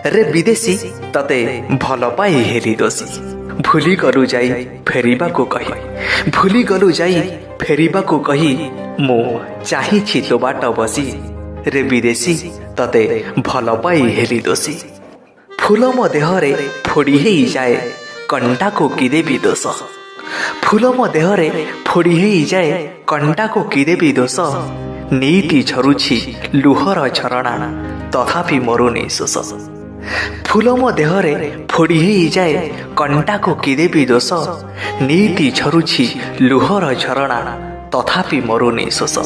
रे विदेशी तते भल पाई हेली दोषी भूली गलु जाई फेरिबा को कही भूली गलु जाई फेरिबा को कही मु चाहिछि तो बाट बसी रे विदेशी तते भल पाई हेली दोषी फूल मो देहरे फोड़ी ही जाए कंटा को कि देवी दोष फूल मो देहरे फोड़ी ही जाए कंटा को कि देवी दोष नीति झरुछि लुहर झरणा तथापि मरुनी शोष फूल मो देहरे फोड़ी ही जाए कंटा को कि देवी दोष नीति झरुछि लुहर झरणा तथापि मरुनी शोष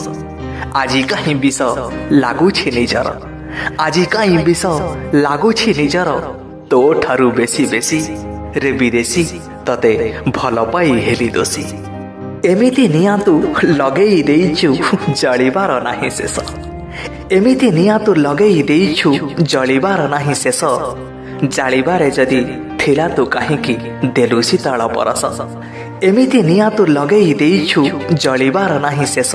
आजि काहि विष लागुछि निजर आजि काहि विष लागुछि निजर तो ठारू बेसी बेसी रे विदेशी तते भल पाई हेली दोषी एमिति नियातु लगेई देइछु जलिबार नाही शेष एमिति नियातु लगेई देइछु जलिबार नाही शेष जालिबारे जदि थिला तु काहिंकी देलु शीतल परस एमिति नियातु लगेई देइछु जलिबार नाही शेष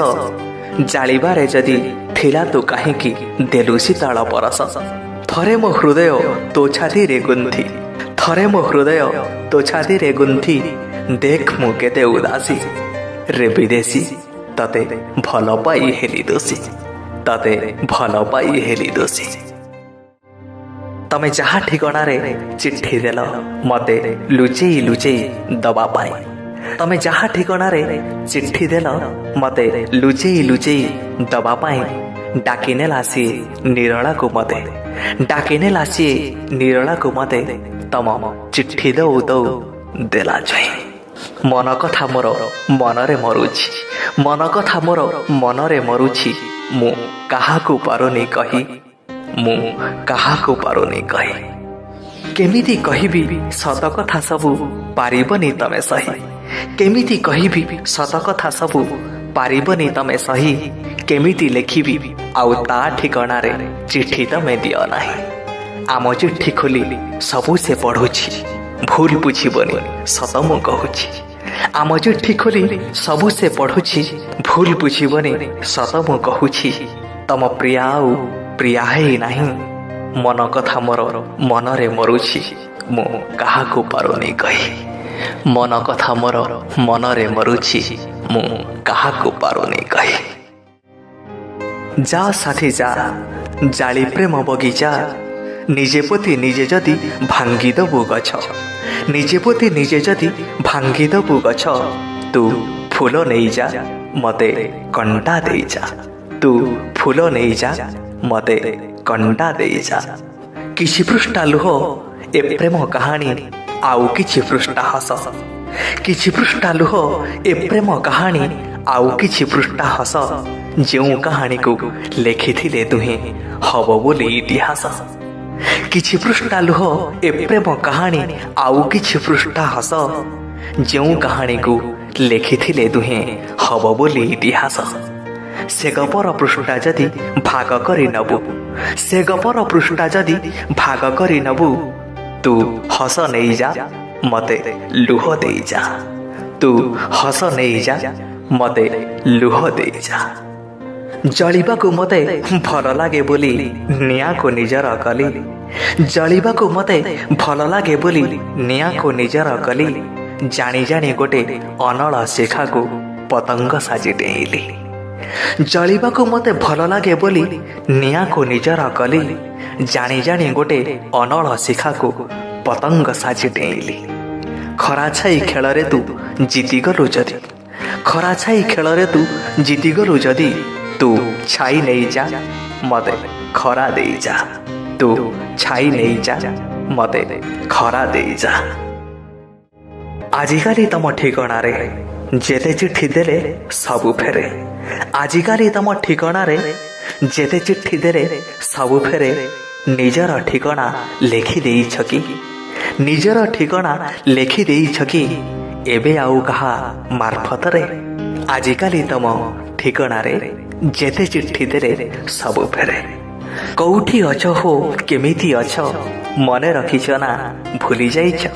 जालिबारे जदि थिला तु काहिंकी देलु शीतल परस थरे मो हृदय तो छाती रे गुंथि थरे मो हृदय तो छाती रे गुंथि देख मु केते उदासी रे विदेशी तते भल पाई हेली दोषी तते भल पाई हेली दोषी तमे जहा ठिकाना रे चिट्ठी देल मते लुचेई लुचेई दबा पाई तमे जहा ठिकाना रे चिट्ठी देल मते लुचेई लुचेई दबा पाई डाकिने लासी निरला को मते डाकिने लासी निरला को मते तम चिट्ठी दौ दौ देला जाय मन कथा मोर मनरे मरुछि मन कथा मोर मनरे मरुछि मु काहाकु पारुनी कही मु काहाकु पारुनी कही केमिति कहिबी सत कथा सबु पारिबनी तमे सही केमिति कहिबी सत कथा सबु पारिबनी तमे सही केमिति लेखिबी आउ ता ठिकाना रे चिट्ठी तमे दियो नाही आम चिट्ठी खोली सबु से पढुछि भूल बुझिबनी सत मु कहूछि आम चिट्ठी खोली सबु से पढुछि भूल बुझिबनी सत मु कहूछि तम प्रिया आउ प्रिया है नाही मन कथा मोर मनरे मरुछि मु काहाकु पारुनी कही मन कथा मोर मनरे मरुछि मु काहाकु पारुनी कही जा साथी जा जाली प्रेम बगीचा निजे पोती निजे जदि भांगी दबु गछ निजे पोती निजे जदि भांगी दबु गछ तू फूल नहीं जा मते कंटा दे जा तू फूल नहीं जा मते कंटा दे जा किछि पृष्ठा लुह ए प्रेम कहानी आउ किछि पृष्ठा हस किछि पृष्ठा लुह ए प्रेम कहानी आउ किछि पृष्ठा हस जो कहानी को लेखिथिले दुहे हब बोली इतिहास किछि पृष्ठा लुह ए प्रेम कहानी आउ किछि पृष्ठा हस जो कहानी को लेखिथिले दुहे हब बोली इतिहास से गपर पृष्ठा जदि भाग करि नबु से गपर पृष्ठा जदि भाग करि नबु तू हस नहीं जा मते लुह दे जा तू हस नहीं जा मते लुह दे जा जलिबा को मते भल लागे बोली निया को निजर कली जलिबा को मते भल लागे बोली निया को निजर कली जानी जानी गोटे अनल शिखा को पतंग साजी डेइली जलिबा को मते भल लागे बोली निया को निजर कली जानी जानी गोटे अनल शिखा को पतंग साजी डेइली खरा छाई खेल रे तू जीति गलु जदि खरा छाई खेल रे तू जीति गलु जदि तू छाई नहीं जा मते खरा दे जा तू छाई नहीं जा मते खरा दे जा आजिकाली तम ठिकाना रे जेते चिट्ठी देले सबु फेरे आजिकाली तम ठिकाना रे जेते चिट्ठी देले सबु फेरे निजर ठिकाना लेखि देई छकी निजर ठिकाना लेखि देई छकी एबे आउ कहा मार्फत रे आजिकाली तम ठिकाना रे जेते चिट्ठी देले सबु फेरे कौठी अछ हो केमिति अछ मने रखिछ ना भूली जाइछ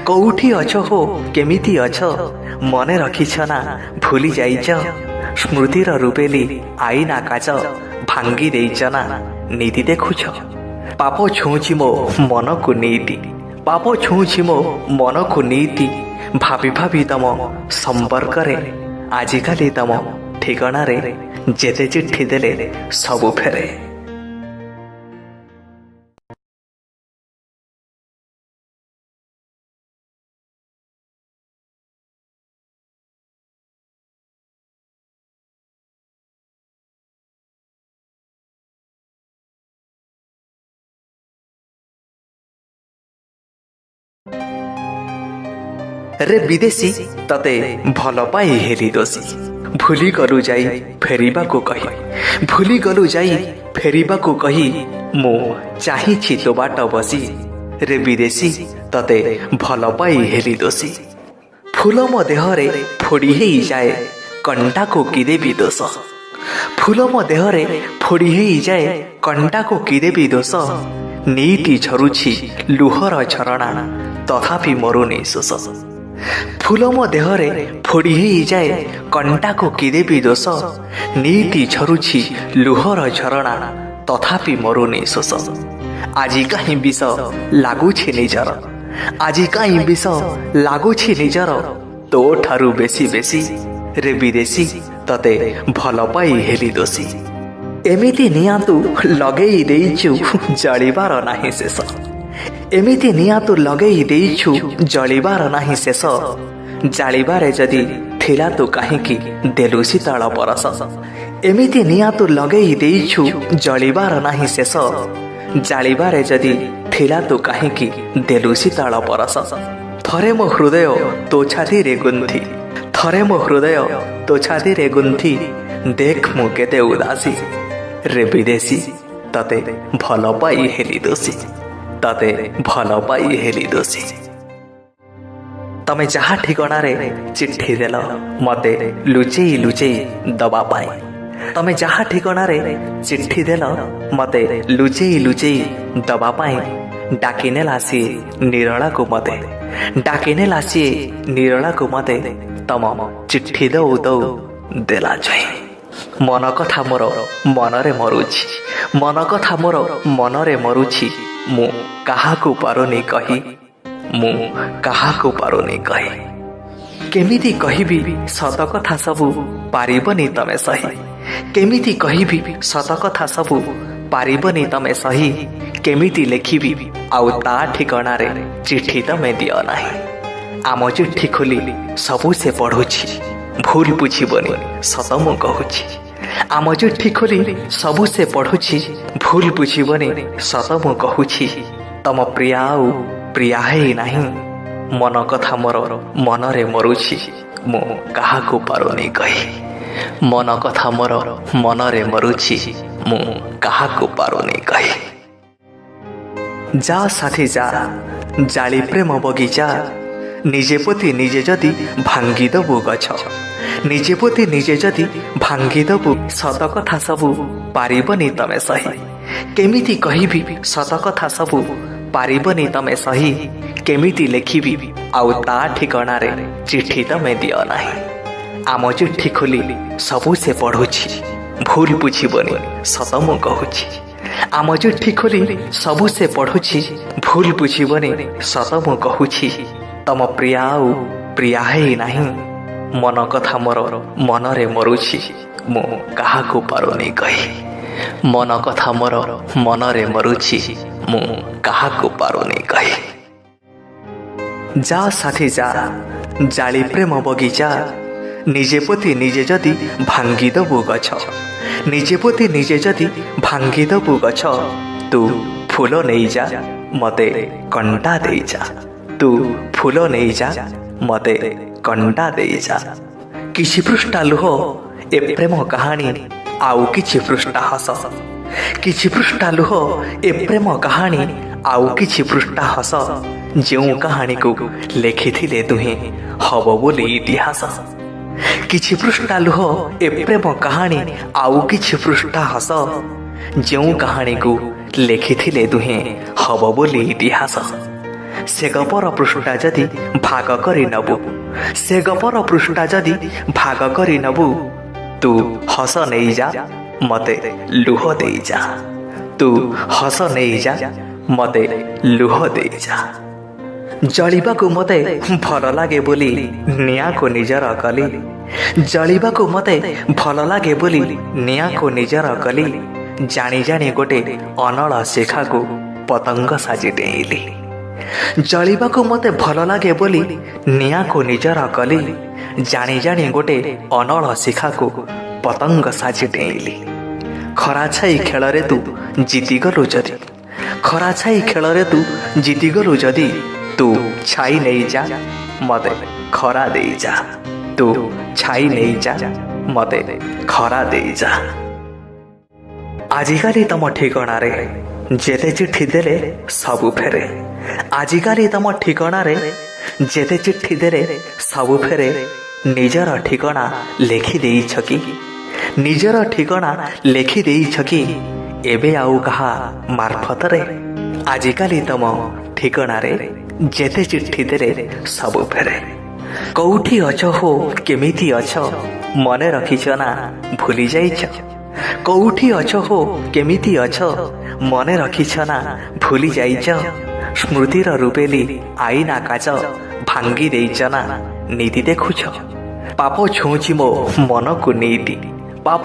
कौठी अछ हो केमिति अछ मने रखिछ ना भूली जाइछ स्मृतिर रूपेली आईना काच भांगी देइछ ना नीति देखुछ पाप छुँची मो मन को नीति पाप छुँची मो मन को नीति भाभी भाभी तम संपर्क आजिकाली तम ठिकाना रे जेते चिट्ठी देले सबु फेरे। रे विदेशी तते भल पाई हेरी दोषी भूली गलु जाई फेरिबा को कही भूली गलु जाई फेरिबा को कही मु चाहिछि तो बाट बसी रे विदेशी तते भल पाई हेरी दोषी फूल मो देहरे फोड़ी हेई जाए कंटा को कि देबी दोष फूल मो देहरे फोड़ी हेई जाए कंटा को कि देबी दोष नीति झरुछि लुहर झरणा तथापि मरुनी शोष फूल मो देहरे फोड़ी हेई जाए कंटा को कि देबी दोष नीति झरुछि लुहर झरणा तथापि मरुनी शोष आजि काहीं विष लागुछि निजर आजि काहीं विष लागुछि निजर तो ठारू बेसी बेसी रे विदेशी तते भल पाई हेली दोषी एमिति निया तू लगेई देइछु जलिबार नाही शेष एमिति निया तू लगेई देइछु जलिबार नाही शेष जालिबारे जदि थिला तू काहींकी देलु शीतल परस एमिति निया तू लगेई देइछु जलिबार नाही शेष जालिबारे जदि थिला तू काहींकी देलु शीतल परस थरे मो हृदय तो छाती रे गुंथी थरे मो हृदय तो छाती रे गुंथी देख मु केते उदासी रे विदेशी तते भल पाई हेली दोषी तते भल पाई हेली दोषी तमे जहा ठिकाना रे चिट्ठी देल मते लुचेई लुचेई दबा पाई तमे जहा ठिकाना रे चिट्ठी देल मते लुचेई लुचेई दबा पाई डाकिने लासी निरला को मते डाकिने लासी निरला को मते तम चिट्ठी दौ दौ देला जाय मन कथा मोर मनरे मरुछि मन कथा मोर मनरे मरुछि मु काहाकु पारुनी कही मु काहाकु पारुनी कही केमिति कहिबी सत कथा सबु पारिबनी तमे सही केमिति कहिबी सत कथा सबु पारिबनी तमे सही केमिति लेखिबी आउ ता ठिकाना रे चिट्ठी तमे दियो नाही आम चिट्ठी खोली सबु से पढुछि भूल बुझिबनी सत मु कहूछि आम चिट्ठी खोली सबु से पढुछि भूल बुझिबनी सत मु कहूछि तम प्रिया प्रिया है नाही मन कथा मोर मनरे मरुछि मु काहाकु पारुनी कही मन कथा मोर मनरे मरुछि मु काहाकु पारुनी कही जा साथी जा जाली प्रेम बगीचा निजे पोती निजे जदि भांगी दबु गछ निजे पोती निजे जदि भांगी दबु सत कथा सबु पारिबनी तमे सही केमिति कहिबी सत कथा सबु पारिबनी तमे सही केमिति लेखिबी आउ ता ठिकाना रे चिट्ठी तमे दियो नाही आम चिट्ठी खोली सबु से पढुछि भूल बुझिबनी सत मु कहूछि आम चिट्ठी खोली सबु से पढुछि भूल बुझिबनी सत मु कहूछि तम प्रिया प्रिया है नाही मन कथा मोर मनरे मरुछि मु काहाकु पारुनी कही मन कथा मोर मनरे मरुछि मु काहाकु पारुनी कही जा साथी जा जाली प्रेम बगीचा निजे पोती निजे जदि भांगी दबु गछ निजे पोती निजे जदि भांगी दबु गछ तू फूल नहीं जा मते कंटा दे जा तू फूल नहीं जा मते कंटा दे जा किछि पृष्ठा लुह ए प्रेम कहानी आउ किछि पृष्ठा हस किछि पृष्ठा लुह ए प्रेम कहानी आउ किछि पृष्ठा हस जो कहानी को लेखिथिले दुहे हब बोली इतिहास किछि पृष्ठा लुह ए प्रेम कहानी आउ किछि पृष्ठा हस जो कहानी को लेखिथिले दुहे हब बोली इतिहास से गपर पृष्ठा जदि भाग करि नबु से गपर पृष्ठा जदि भाग करि नबु तू हस नहीं जा मते लुह दे जा ତୁ ହସ ନେଇଯା ମତେ ଲୁହ ଦେଇଯା। ଜଳିବାକୁ ମତେ ଭଲ ଲାଗେ ବୋଲି ନିଆଁକୁ ନିଜର କଲି। ଜଳିବାକୁ ମତେ ଭଲ ଲାଗେ ବୋଲି ନିଆଁକୁ ନିଜର କଲି। ଜାଣି ଜାଣି ଗୋଟେ ଅନଳ ଶିଖାକୁ ପତଙ୍ଗ ସାଜି ଡେଇଁଲି। ଜଳିବାକୁ ମତେ ଭଲ ଲାଗେ ବୋଲି ନିଆଁକୁ ନିଜର କଲି। ଜାଣି ଜାଣି ଗୋଟେ ଅନଳ ଶିଖାକୁ ପତଙ୍ଗ ସାଜି ଡେଇଁଲି। ଖରା ଛାଇ ଖେଳରେ ତୁ ଜିତିଗଲୁ ଯଦି, ଖରା ଛାଇ ଖେଳରେ ତୁ ଜିତିଗଲୁ ଯଦି, ତୁ ଛାଇ ନେଇଯା ମତେ ଖରା ଦେଇଯା। ତୁ ଛାଇ ନେଇଯା ମତେ ଖରା ଦେଇଯା। ଆଜିକାଲି ତମ ଠିକଣାରେ ଯେତେ ଚିଠି ଦେଲେ ସବୁ ଫେରେ। ଆଜିକାଲି ତମ ଠିକଣାରେ ଯେତେ ଚିଠି ଦେଲେ ସବୁ ଫେରେ। ନିଜର ଠିକଣା ଲେଖି ଦେଇଛ କି? ନିଜର ଠିକଣା ଲେଖି ଦେଇଛ କି ଏବେ ଆଉ କାହା ମାର୍ଫତରେ? ଆଜିକାଲି ତମ ଠିକଣାରେ ଯେତେ ଚିଠି ଦେଲେ ସବୁ ଫେରେ। କୋଉଠି ଅଛ ହୋ କେମିତି ଅଛ ମନେ ରଖିଛ ନା ଭୁଲି ଯାଇଛ? କୋଉଠି ଅଛ ହୋ କେମିତି ଅଛ ମନେ ରଖିଛ ନା ଭୁଲି ଯାଇଛ? ସ୍ମୃତିର ରୂପେଲି ଆଇନା କାଚ ଭାଙ୍ଗି ଦେଇଛ ନା ନୀତି ଦେଖୁଛ? ପାପ ଛୁଉଁଛି ମୋ ମନକୁ ନିତି, ପାପ